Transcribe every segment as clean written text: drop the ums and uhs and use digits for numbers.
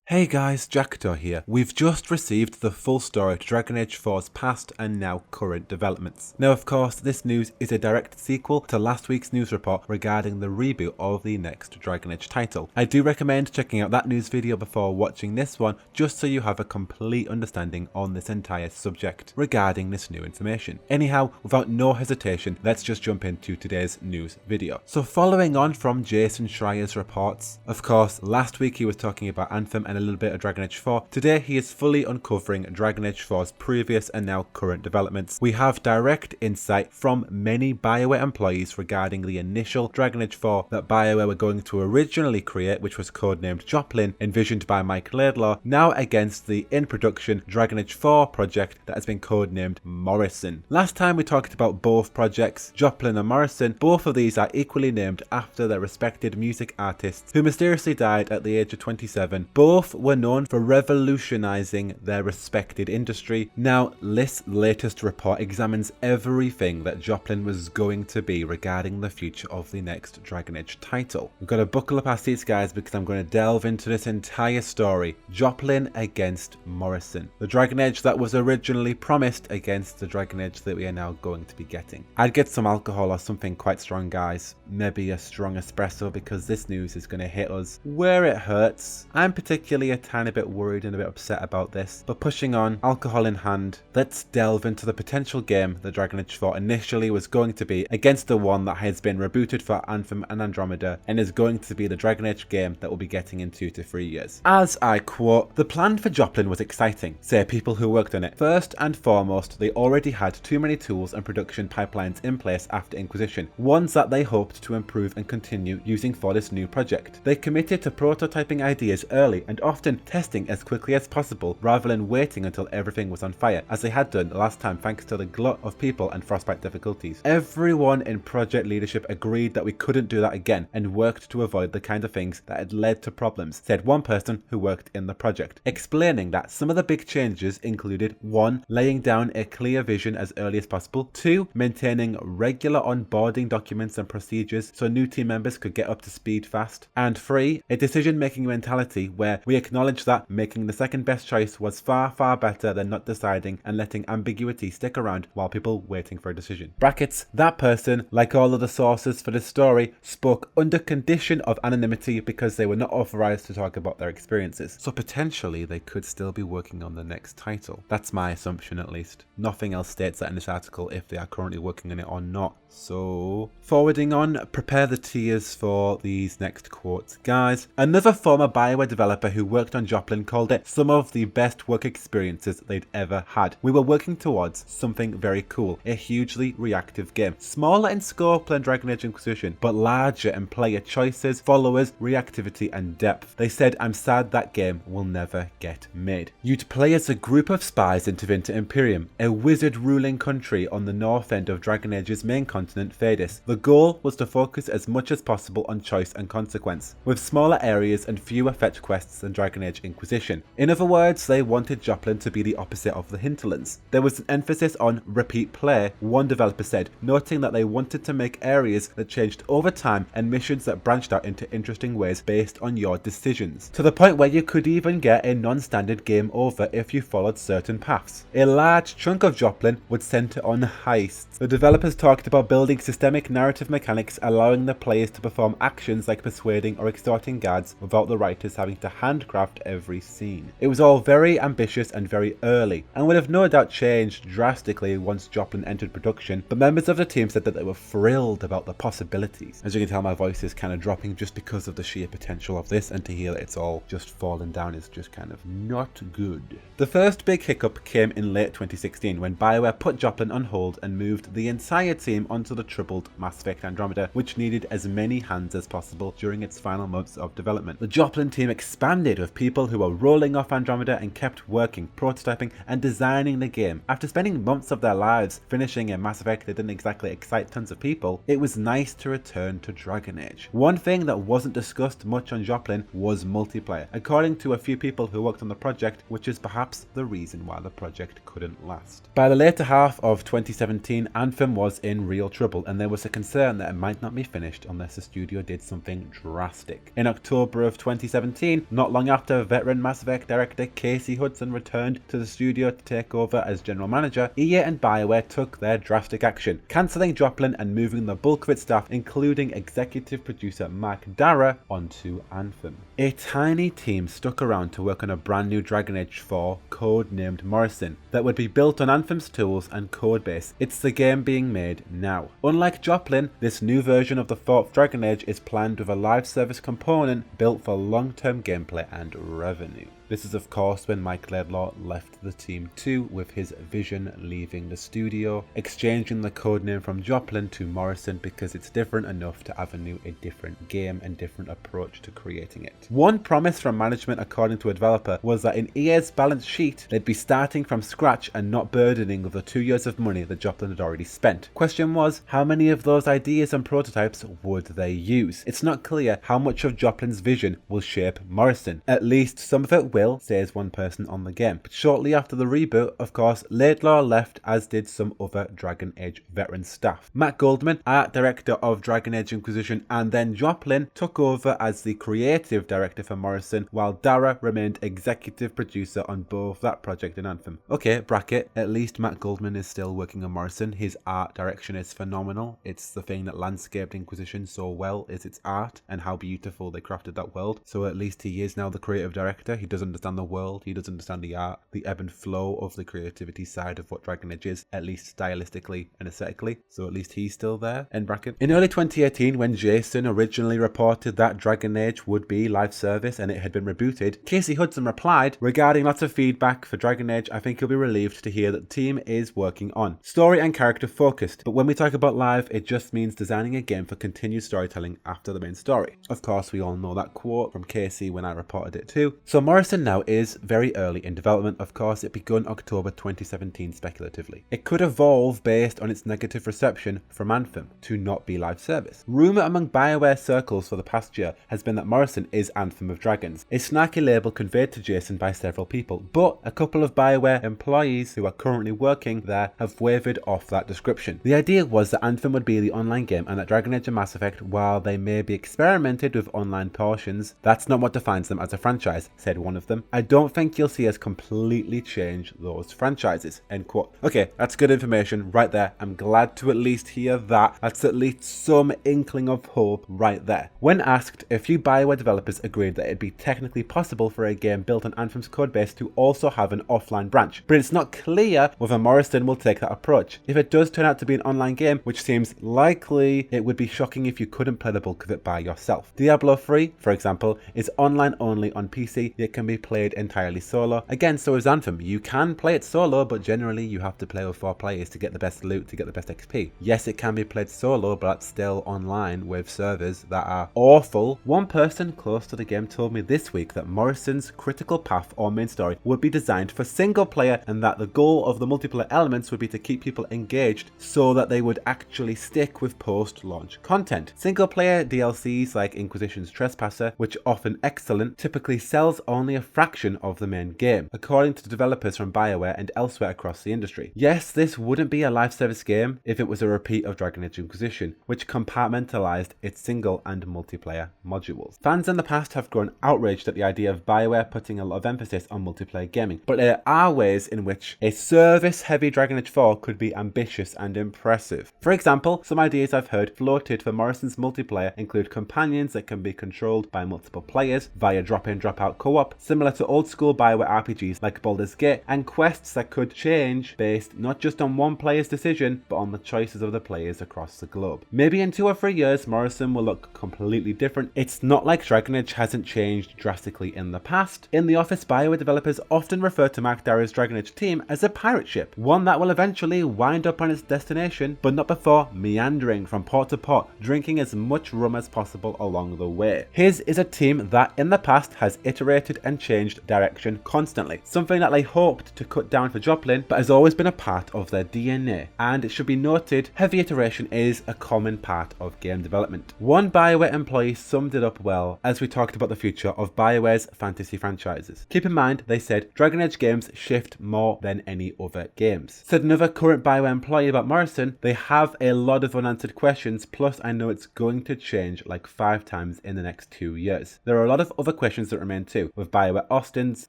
Hey guys, Jackdaw here. We've just received the full story to Dragon Age 4's past and now current developments. Now of course, this news is a direct sequel to last week's news report regarding the reboot of the next Dragon Age title. I do recommend checking out that news video before watching this one, just so you have a complete understanding on this entire subject regarding this new information. Anyhow, without no hesitation, let's just jump into today's news video. So following on from Jason Schreier's reports, of course, last week he was talking about Anthem and a little bit of Dragon Age 4. Today he is fully uncovering Dragon Age 4's previous and now current developments. We have direct insight from many BioWare employees regarding the initial Dragon Age 4 that BioWare were going to originally create, which was codenamed Joplin, envisioned by Mike Laidlaw, now against the in-production Dragon Age 4 project that has been codenamed Morrison. Last time we talked about both projects, Joplin and Morrison. Both of these are equally named after their respected music artists who mysteriously died at the age of 27. Both were known for revolutionizing their respected industry. Now, this latest report examines everything that Joplin was going to be regarding the future of the next Dragon Age title. We've got to buckle up our seats, guys, because I'm going to delve into this entire story. Joplin against Morrison. The Dragon Age that was originally promised against the Dragon Age that we are now going to be getting. I'd get some alcohol or something quite strong, guys. Maybe a strong espresso, because this news is going to hit us where it hurts. I'm particularly a tiny bit worried and a bit upset about this, but pushing on, alcohol in hand, let's delve into the potential game that Dragon Age 4 initially was going to be against the one that has been rebooted for Anthem and Andromeda and is going to be the Dragon Age game that we'll be getting in 2 to 3 years. As I quote, "The plan for Joplin was exciting," say people who worked on it. "First and foremost, they already had too many tools and production pipelines in place after Inquisition, ones that they hoped to improve and continue using for this new project. They committed to prototyping ideas early and often testing as quickly as possible rather than waiting until everything was on fire, as they had done last time thanks to the glut of people and frostbite difficulties. Everyone in project leadership agreed that we couldn't do that again and worked to avoid the kind of things that had led to problems," said one person who worked in the project, explaining that some of the big changes included 1. Laying down a clear vision as early as possible, 2. Maintaining regular onboarding documents and procedures so new team members could get up to speed fast, and 3. A decision-making mentality where we acknowledge that making the second best choice was far better than not deciding and letting ambiguity stick around while people waiting for a decision. Brackets, that person, like all of the sources for this story, spoke under condition of anonymity because they were not authorized to talk about their experiences. So potentially they could still be working on the next title. That's my assumption, at least. Nothing else states that in this article if they are currently working on it or not. So, forwarding on, prepare the tears for these next quotes, guys. Another former BioWare developer who worked on Joplin called it some of the best work experiences they'd ever had. "We were working towards something very cool, a hugely reactive game. Smaller in scope than Dragon Age Inquisition, but larger in player choices, followers, reactivity and depth. They said, I'm sad that game will never get made. You'd play as a group of spies into Vinter Imperium, a wizard ruling country on the north end of Dragon Age's main continent, Phaedus. The goal was to focus as much as possible on choice and consequence, with smaller areas and fewer fetch quests than Dragon Age Inquisition. In other words, they wanted Joplin to be the opposite of the hinterlands. There was an emphasis on repeat play," one developer said, noting that they wanted to make areas that changed over time and missions that branched out into interesting ways based on your decisions, to the point where you could even get a non-standard game over if you followed certain paths. A large chunk of Joplin would center on heists. The developers talked about building systemic narrative mechanics, allowing the players to perform actions like persuading or extorting guards without the writers having to handcraft every scene. It was all very ambitious and very early, and would have no doubt changed drastically once Joplin entered production, but members of the team said that they were thrilled about the possibilities. As you can tell, my voice is kind of dropping just because of the sheer potential of this, and to hear that it's all just fallen down is just kind of not good. The first big hiccup came in late 2016 when BioWare put Joplin on hold and moved the entire team onto the troubled Mass Effect Andromeda, which needed as many hands as possible during its final months of development. The Joplin team expanded with people who were rolling off Andromeda and kept working, prototyping and designing the game. After spending months of their lives finishing a Mass Effect that didn't exactly excite tons of people, it was nice to return to Dragon Age. One thing that wasn't discussed much on Joplin was multiplayer, according to a few people who worked on the project, which is perhaps the reason why the project couldn't last. By the later half of 2017, Anthem was in real trouble, and there was a concern that it might not be finished unless the studio did something drastic. In October of 2017, not long long after veteran Mass Effect director Casey Hudson returned to the studio to take over as general manager, EA and BioWare took their drastic action, cancelling Joplin and moving the bulk of its staff, including executive producer Mark Darrah, onto Anthem. A tiny team stuck around to work on a brand new Dragon Age 4, code-named Morrison, that would be built on Anthem's tools and codebase. It's the game being made now. Unlike Joplin, this new version of the 4th Dragon Age is planned with a live service component built for long-term gameplay and revenue. This is of course when Mike Laidlaw left the team too, with his vision leaving the studio, exchanging the codename from Joplin to Morrison because it's different enough to avenue a different game and different approach to creating it. One promise from management, according to a developer, was that in EA's balance sheet they'd be starting from scratch and not burdening with the 2 years of money that Joplin had already spent. Question was, how many of those ideas and prototypes would they use? It's not clear how much of Joplin's vision will shape Morrison. At least some of it will, says one person on the game. But shortly after the reboot, of course, Laidlaw left, as did some other Dragon Age veteran staff. Matt Goldman, art director of Dragon Age Inquisition and then Joplin, took over as the creative director for Morrison, while Darrah remained executive producer on both that project and Anthem. Okay, bracket, at least Matt Goldman is still working on Morrison. His art direction is phenomenal. It's the thing that landscaped Inquisition so well, is its art and how beautiful they crafted that world. So at least he is now the creative director. He does understand the world, he does understand the art, the ebb and flow of the creativity side of what Dragon Age is, at least stylistically and aesthetically, so at least he's still there, end bracket. In early 2018, when Jason originally reported that Dragon Age would be live service and it had been rebooted, Casey Hudson replied, regarding lots of feedback for Dragon Age, I think you'll be relieved to hear that the team is working on story and character focused, but when we talk about live, it just means designing a game for continued storytelling after the main story. Of course, we all know that quote from Casey when I reported it too. So Morrison now is very early in development. Of course, it begun October 2017 speculatively. It could evolve based on its negative reception from Anthem to not be live service. Rumour among BioWare circles for the past year has been that Morrison is Anthem of Dragons, a snarky label conveyed to Jason by several people, but a couple of BioWare employees who are currently working there have wavered off that description. The idea was that Anthem would be the online game and that Dragon Age and Mass Effect, while they may be experimented with online portions, that's not what defines them as a franchise, said one of them. I don't think you'll see us completely change those franchises, end quote. Okay, that's good information right there. I'm glad to at least hear that. That's at least some inkling of hope right there. When asked, a few BioWare developers agreed that it'd be technically possible for a game built on Anthem's codebase to also have an offline branch, but it's not clear whether Morrison will take that approach. If it does turn out to be an online game, which seems likely, it would be shocking if you couldn't play the bulk of it by yourself. Diablo 3, for example, is online only on PC, yet can be played entirely solo. Again, so is Anthem. You can play it solo, but generally you have to play with 4 players to get the best loot, to get the best XP. Yes, it can be played solo, but that's still online with servers that are awful. One person close to the game told me this week that Morrison's critical path or main story would be designed for single player and that the goal of the multiplayer elements would be to keep people engaged so that they would actually stick with post-launch content. Single player DLCs like Inquisition's Trespasser, which are often excellent, typically sells only a fraction of the main game, according to developers from BioWare and elsewhere across the industry. Yes, this wouldn't be a live service game if it was a repeat of Dragon Age Inquisition, which compartmentalized its single and multiplayer modules. Fans in the past have grown outraged at the idea of BioWare putting a lot of emphasis on multiplayer gaming, but there are ways in which a service-heavy Dragon Age 4 could be ambitious and impressive. For example, some ideas I've heard floated for Morrison's multiplayer include companions that can be controlled by multiple players via drop-in drop-out co-op, similar to old-school BioWare RPGs like Baldur's Gate, and quests that could change based not just on one player's decision, but on the choices of the players across the globe. Maybe in 2 or 3 years, Morrison will look completely different. It's not like Dragon Age hasn't changed drastically in the past. In the office, BioWare developers often refer to Mark Darrah's Dragon Age team as a pirate ship, one that will eventually wind up on its destination, but not before meandering from port to port, drinking as much rum as possible along the way. His is a team that in the past has iterated and changed direction constantly, something that they hoped to cut down for Joplin, but has always been a part of their DNA. And it should be noted, heavy iteration is a common part of game development. One BioWare employee summed it up well as we talked about the future of BioWare's fantasy franchises. Keep in mind, they said, Dragon Age games shift more than any other games. Said another current BioWare employee about Morrison, they have a lot of unanswered questions, plus I know it's going to change like 5 times in the next 2 years. There are a lot of other questions questions that remain too, with BioWare Austin's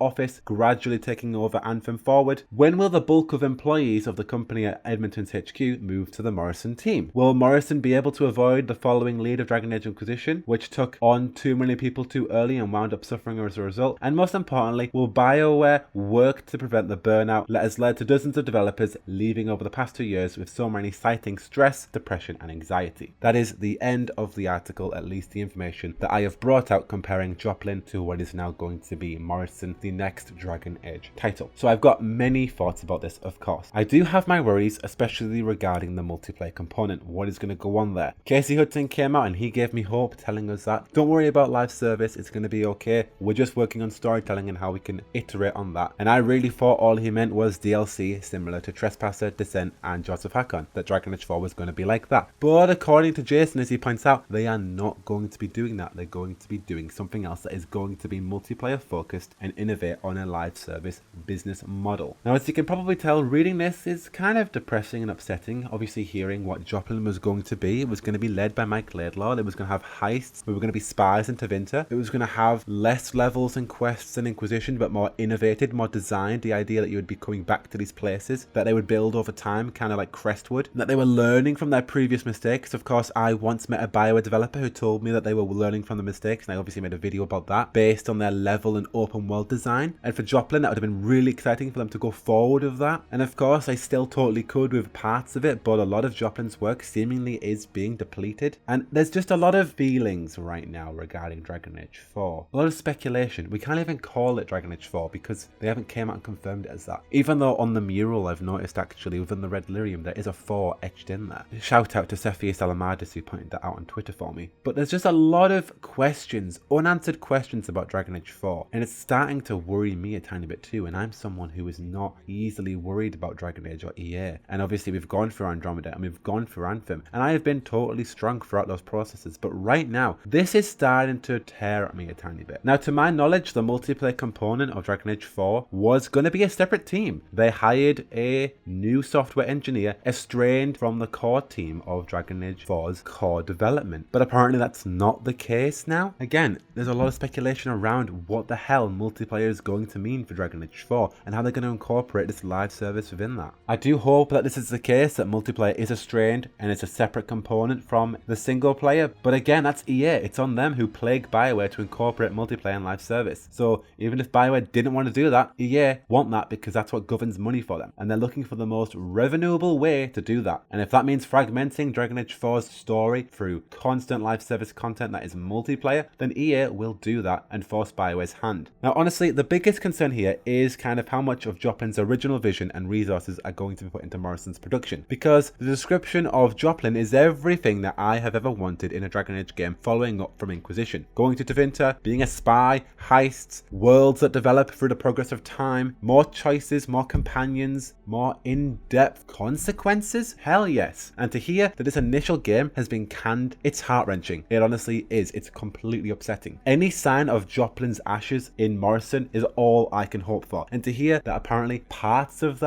office gradually taking over Anthem forward. When will the bulk of employees of the company at Edmonton's HQ move to the Morrison team? Will Morrison be able to avoid the following lead of Dragon Age Inquisition, which took on too many people too early and wound up suffering as a result? And most importantly, will BioWare work to prevent the burnout that has led to dozens of developers leaving over the past 2 years, with so many citing stress, depression and anxiety? That is the end of the article, at least the information that I have brought out comparing Joplin to what is now going to be Morrison, the next Dragon Age title. So I've got many thoughts about this, of course. I do have my worries, especially regarding the multiplayer component. What is going to go on there? Casey Hudson came out and he gave me hope, telling us that don't worry about live service, it's going to be okay. We're just working on storytelling and how we can iterate on that. And I really thought all he meant was DLC, similar to Trespasser, Descent and Joseph Hakon, that Dragon Age 4 was going to be like that. But according to Jason, as he points out, they are not going to be doing that. They're going to be doing something else that is going to be multiplayer focused and innovate on a live service business model. Now, as you can probably tell, reading this is kind of depressing and upsetting. Obviously, hearing what Joplin was going to be, it was going to be led by Mike Laidlaw. It was going to have heists. We were going to be spies in Tevinter. It was going to have less levels and quests and Inquisition, but more innovated, more designed. The idea that you would be coming back to these places that they would build over time, kind of like Crestwood, and that they were learning from their previous mistakes. Of course, I once met a BioWare developer who told me that they were learning from the mistakes, and I obviously made a video about that based on their level and open world design. And for Joplin, that would have been really exciting for them to go forward with that. And of course, I still totally could with parts of it, but a lot of Joplin's work seemingly is being depleted. And there's just a lot of feelings right now regarding Dragon Age 4. A lot of speculation. We can't even call it Dragon Age 4 because they haven't came out and confirmed it as that. Even though on the mural I've noticed actually within the red lyrium there is a 4 etched in there. Shout out to Cepheus Alamadis who pointed that out on Twitter for me. But there's just a lot of questions, unanswered questions about Dragon Age 4, and it's starting to worry me a tiny bit too. And I'm someone who is not easily worried about Dragon Age or EA. And obviously we've gone through Andromeda and we've gone through Anthem, and I have been totally strong throughout those processes. But right now, this is starting to tear at me a tiny bit. Now, to my knowledge, the multiplayer component of Dragon Age 4 was going to be a separate team. They hired a new software engineer estranged from the core team of Dragon Age 4's core development. But apparently that's not the case now. Again, there's a lot of speculation around what the hell multiplayer is going to mean for Dragon Age 4 and how they're going to incorporate this live service within that. I do hope that this is the case, that multiplayer is estranged and it's a separate component from the single player. But again, that's EA. It's on them who plagued BioWare to incorporate multiplayer and live service. So even if BioWare didn't want to do that, EA want that because that's what governs money for them. And they're looking for the most revenuable way to do that. And if that means fragmenting Dragon Age 4's story through constant live service content that is multiplayer, then EA will do that and force BioWare's hand. Now, honestly, the biggest concern here is kind of how much of Joplin's original vision and resources are going to be put into Morrison's production. Because the description of Joplin is everything that I have ever wanted in a Dragon Age game following up from Inquisition. Going to Tevinter, being a spy, heists, worlds that develop through the progress of time, more choices, more companions, more in-depth consequences? Hell yes. And to hear that this initial game has been canned, it's heart-wrenching. It honestly is. It's completely upsetting. Any sign of Joplin's ashes in Morrison is all I can hope for. And to hear that apparently parts of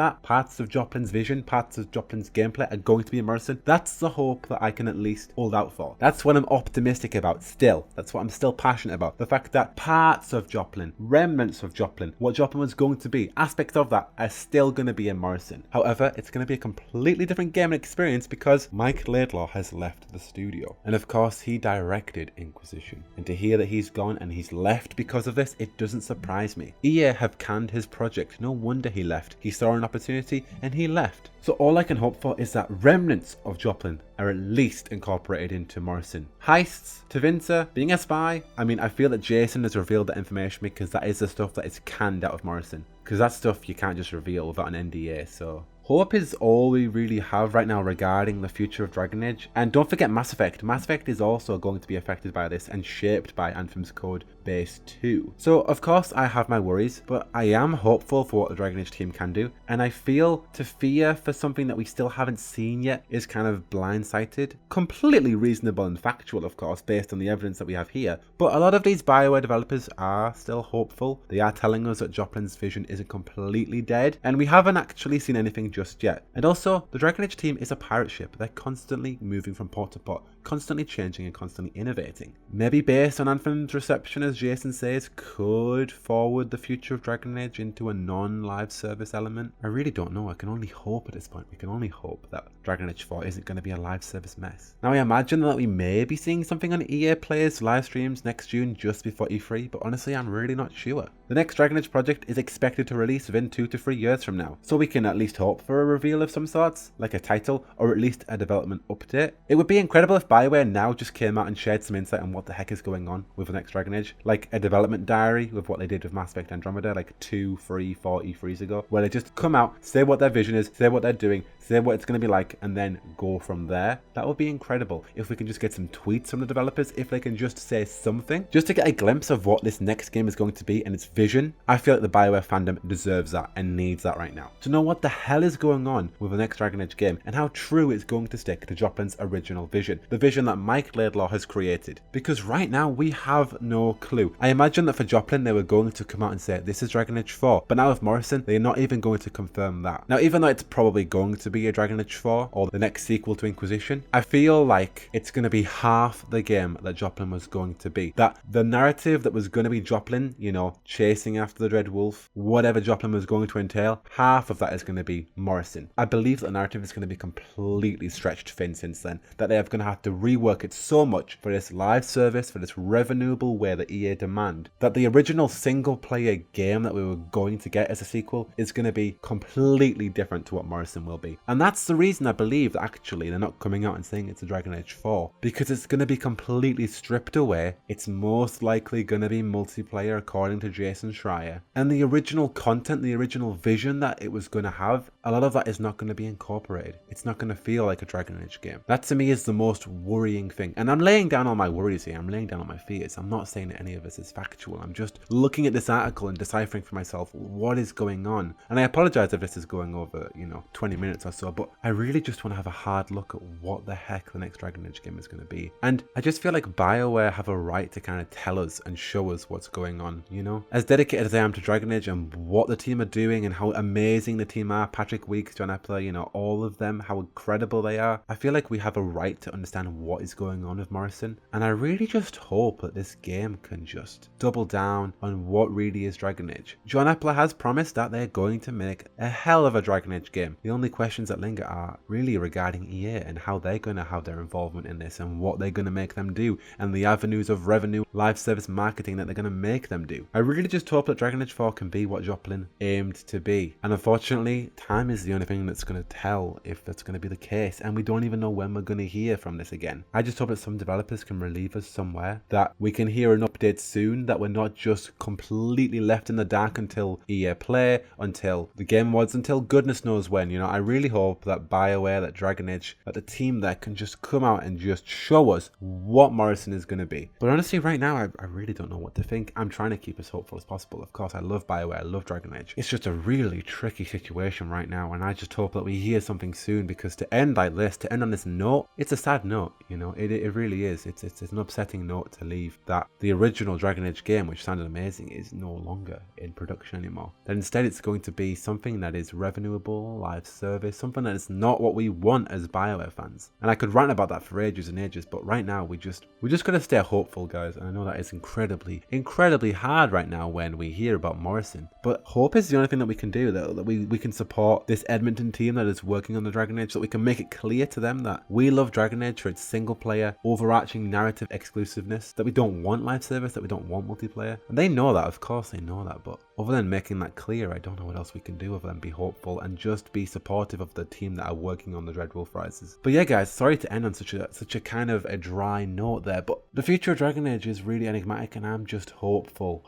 Joplin's vision, parts of Joplin's gameplay are going to be in Morrison, that's the hope that I can at least hold out for. That's what I'm optimistic about still. That's what I'm still passionate about. The fact that parts of Joplin, remnants of Joplin, what Joplin was going to be, aspects of that are still going to be in Morrison. However, it's going to be a completely different game and experience because Mike Laidlaw has left the studio. And of course, he directed Inquisition. And to hear that he's gone and he's left because of this, it doesn't surprise me. EA have canned his project. No wonder he left. He saw an opportunity and he left. So all I can hope for is that remnants of Joplin are at least incorporated into Morrison. Heists, Tevinter, being a spy. I mean, I feel that Jason has revealed that information because that is the stuff that is canned out of Morrison. Because that stuff you can't just reveal without an NDA, so... Hope is all we really have right now regarding the future of Dragon Age. And don't forget Mass Effect. Mass Effect is also going to be affected by this and shaped by Anthem's code base 2. So of course I have my worries, but I am hopeful for what the Dragon Age team can do. And I feel to fear for something that we still haven't seen yet is kind of blindsided. Completely reasonable and factual, of course, based on the evidence that we have here. But a lot of these BioWare developers are still hopeful. They are telling us that Joplin's vision isn't completely dead. And we haven't actually seen anything just yet. And also, the Dragon Age team is a pirate ship. They're constantly moving from port to port, constantly changing and constantly innovating. Maybe based on Anthem's reception, as Jason says, could forward the future of Dragon Age into a non-live service element. I really don't know. I can only hope at this point. We can only hope that Dragon Age 4 isn't going to be a live service mess. Now I imagine that we may be seeing something on EA Play's live streams next June just before E3, but honestly I'm really not sure. The next Dragon Age project is expected to release within 2 to 3 years from now, so we can at least hope for a reveal of some sorts, like a title or at least a development update. It would be incredible if BioWare now just came out and shared some insight on what the heck is going on with the next Dragon Age, like a development diary with what they did with Mass Effect Andromeda like 2, 3, 4 E3s ago, where they just come out, say what their vision is, say what they're doing, say what it's going to be like, and then go from there. That would be incredible if we can just get some tweets from the developers, if they can just say something, just to get a glimpse of what this next game is going to be and its vision. I feel like the BioWare fandom deserves that and needs that right now. To know what the hell is going on with the next Dragon Age game and how true it's going to stick to Joplin's original vision, the vision that Mike Laidlaw has created. Because right now we have no clue. I imagine that for Joplin they were going to come out and say this is Dragon Age 4, but now with Morrison they're not even going to confirm that. Now even though it's probably going to be a Dragon Age 4 or the next sequel to Inquisition, I feel like it's going to be half the game that Joplin was going to be. That the narrative that was going to be Joplin, you know, chasing after the Dread Wolf, whatever Joplin was going to entail, half of that is going to be Morrison. I believe that the narrative is going to be completely stretched thin since then, that they are going to have to rework it so much for this live service, for this revenuable way that EA demand, that the original single player game that we were going to get as a sequel is going to be completely different to what Morrison will be. And that's the reason I believe that actually they're not coming out and saying it's a Dragon Age 4, because it's going to be completely stripped away. It's most likely going to be multiplayer according to Jason Schreier, and the original content, the original vision that it was going to have, a lot of that is not going to be incorporated. It's not going to feel like a Dragon Age game. That to me is the most worrying thing, and I'm laying down all my worries here, I'm laying down all my fears. I'm not saying that any of this is factual, I'm just looking at this article and deciphering for myself what is going on. And I apologize if this is going over, 20 minutes or so, but I really just want to have a hard look at what the heck the next Dragon Age game is going to be. And I just feel like BioWare have a right to kind of tell us and show us what's going on, As dedicated as I am to Dragon Age and what the team are doing and how amazing the team are, Patrick Weeks, John Epler, all of them, how incredible they are, I feel like we have a right to understand what is going on with Morrison. And I really just hope that this game can just double down on what really is Dragon Age. John Epler has promised that they're going to make a hell of a Dragon Age game. The only questions that linger are really regarding EA and how they're going to have their involvement in this and what they're going to make them do and the avenues of revenue, live service marketing that they're going to make them do. I really just hope that Dragon Age 4 can be what Joplin aimed to be. And unfortunately, time is the only thing that's going to tell if that's going to be the case, and we don't even know when we're going to hear from this again. I just hope that some developers can relieve us somewhere, that we can hear an update soon, that we're not just completely left in the dark until EA Play, until the Game Awards, until goodness knows when. I really hope that BioWare, that Dragon Age, that the team there can just come out and just show us what Morrison is going to be. But honestly, right now, I really don't know what to think. I'm trying to keep as hopeful as possible. Of course, I love BioWare, I love Dragon Age. It's just a really tricky situation right now, and I just hope that we hear something soon, because to end like this, to end on this note, it's a sad note, it really is. It's an upsetting note to leave, that the original Dragon Age game, which sounded amazing, is no longer in production anymore. That instead it's going to be something that is revenuable, live service, something that is not what we want as BioWare fans. And I could rant about that for ages and ages, but right now we just gotta stay hopeful, guys. And I know that is incredibly hard right now when we hear about Morrison, but hope is the only thing that we can do, that we can support this Edmonton team that is working on the Dragon Age, that we can make it clear to them that we love Dragon Age for its single player, overarching narrative exclusiveness, that we don't want live service, that we don't want multiplayer. And they know that, of course they know that, but other than making that clear, I don't know what else we can do other than be hopeful and just be supportive of the team that are working on the Dread Wolf Rises. But yeah, guys, sorry to end on such a kind of a dry note there, but the future of Dragon Age is really enigmatic, and I'm just hopeful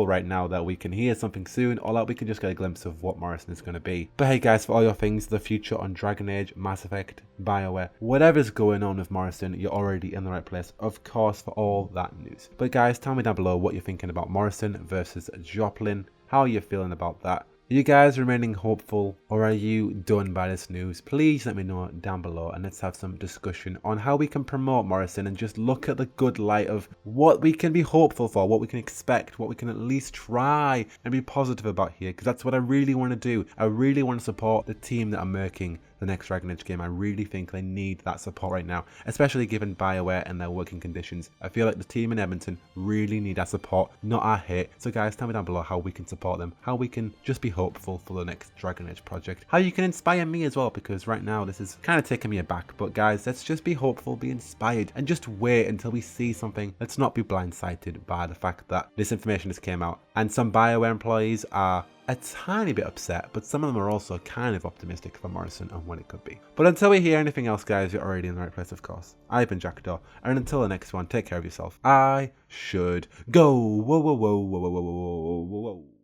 right now that we can hear something soon, or that we can just get a glimpse of what Morrison is going to be. But hey guys, for all your things, the future on Dragon Age, Mass Effect, BioWare, whatever's going on with Morrison, you're already in the right place, of course, for all that news. But guys, tell me down below what you're thinking about Morrison versus Joplin. How are you feeling about that? Are you guys remaining hopeful, or are you done by this news? Please let me know down below, and let's have some discussion on how we can promote Morrison and just look at the good light of what we can be hopeful for, what we can expect, what we can at least try and be positive about here, because that's what I really want to do. I really want to support the team that are making the next Dragon Age game. I really think they need that support right now, especially given BioWare and their working conditions. I feel like the team in Edmonton really need our support, not our hate. So guys, tell me down below how we can support them, how we can just be hopeful for the next Dragon Age project, how you can inspire me as well, because right now this is kind of taking me aback. But guys, let's just be hopeful, be inspired, and just wait until we see something. Let's not be blindsided by the fact that this information just came out, and some BioWare employees are a tiny bit upset, but some of them are also kind of optimistic for Morrison and what it could be. But until we hear anything else, guys, you're already in the right place, of course. I've been Jackdaw, and until the next one, take care of yourself. I should go. Whoa, whoa, whoa, whoa, whoa, whoa, whoa, whoa, whoa, whoa.